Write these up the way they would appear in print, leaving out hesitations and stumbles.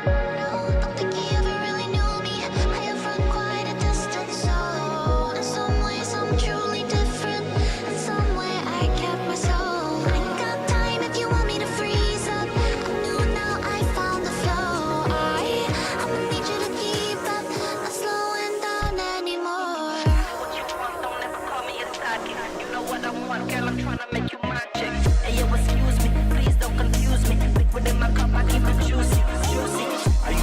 Don't think he ever really knew me. I have run quite a distance, so in some ways I'm truly different. In some way I kept my soul. I ain't got time if you want me to freeze up. I'm new now, I found the flow. I'ma need you to keep up, not slowing down anymore. What you want, don't ever call me a cocky. You know what I want, girl, I'm tryna make you my chick. Hey yo, excuse me, please don't confuse me. Liquid in my cup, I keep it juicy, juicy. Are you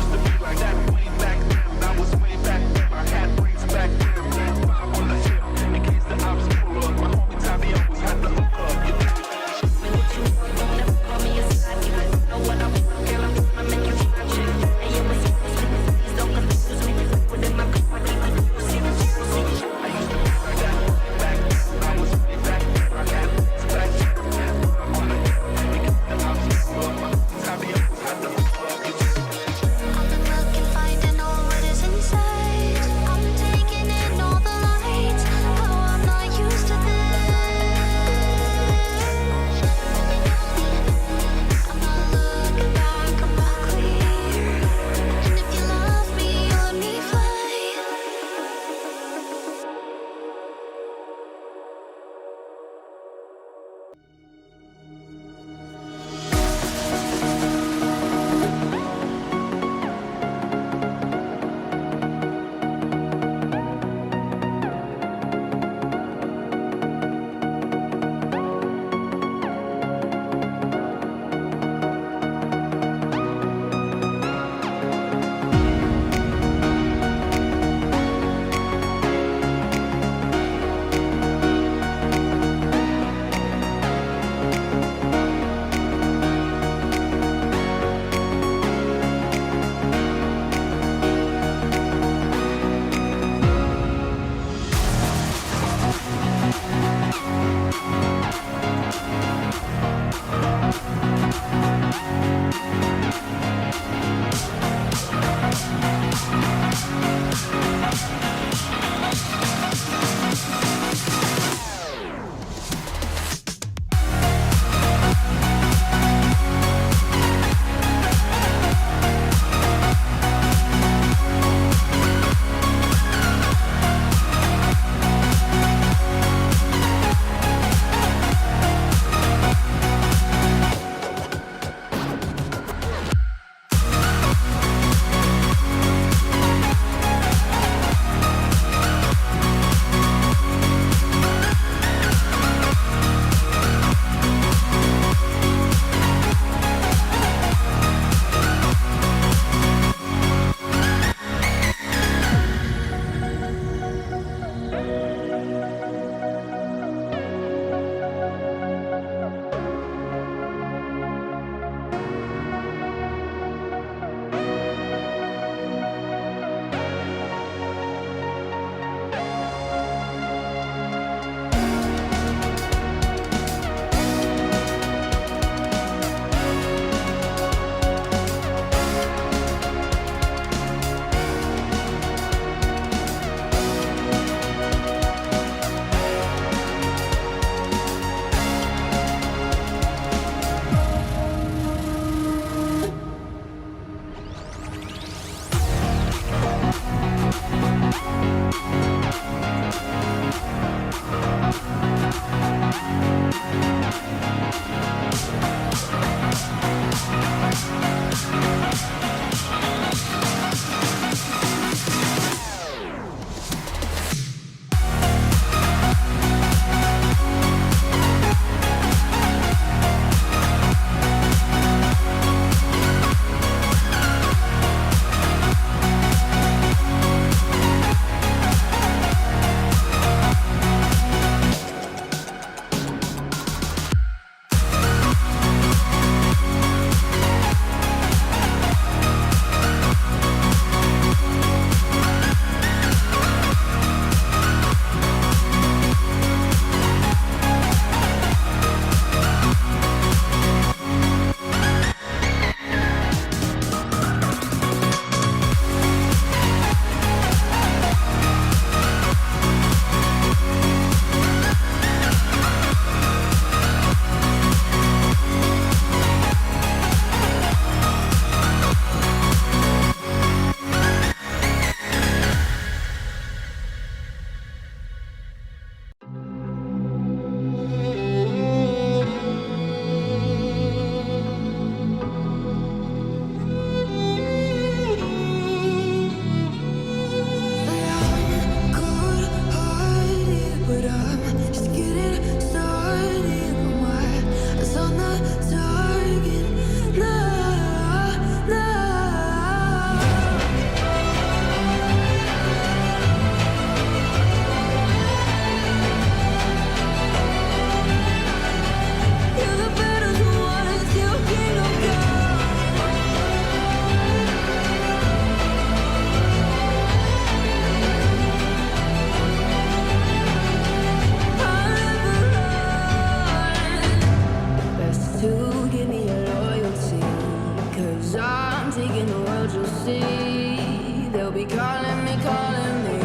you'll see. They'll be calling me, calling me.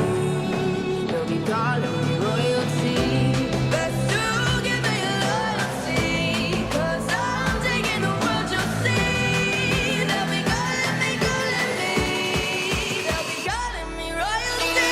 They'll be calling me royalty. Best to give me loyalty, 'cause I'm taking the world, you'll see. They'll be calling me, calling me. They'll be calling me royalty.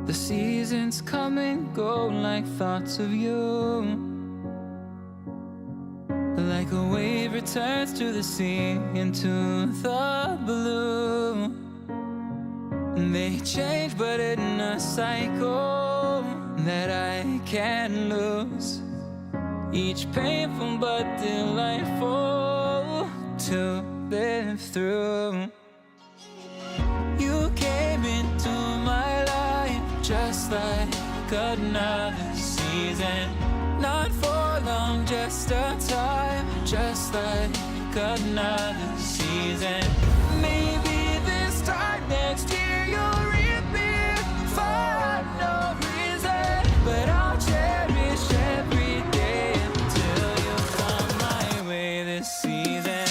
The seasons come and go like thoughts of you. Like a wave returns to the sea, into the blue. They change but in a cycle that I can't lose. Each painful but delightful to live through. You came into my life just like another season. Not for long, just a time, just like another season. Maybe this time next year you'll reappear for no reason, but I'll cherish every day until you come my way this season.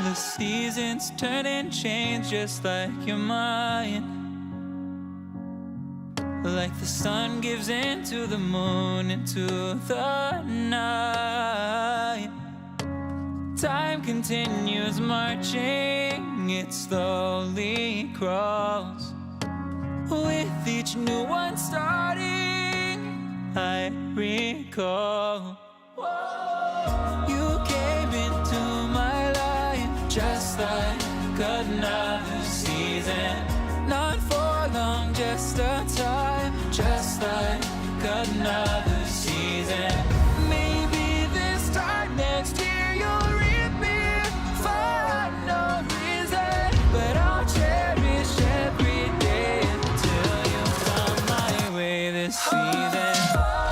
The seasons turn and change just like your mind. Like the sun gives into the moon, into the night. Time continues marching, it slowly crawls. With each new one starting, I recall. You came into my life just like another season. Not for long, just a time, just like another season. Maybe this time next year you'll reappear for no reason, but I'll cherish again.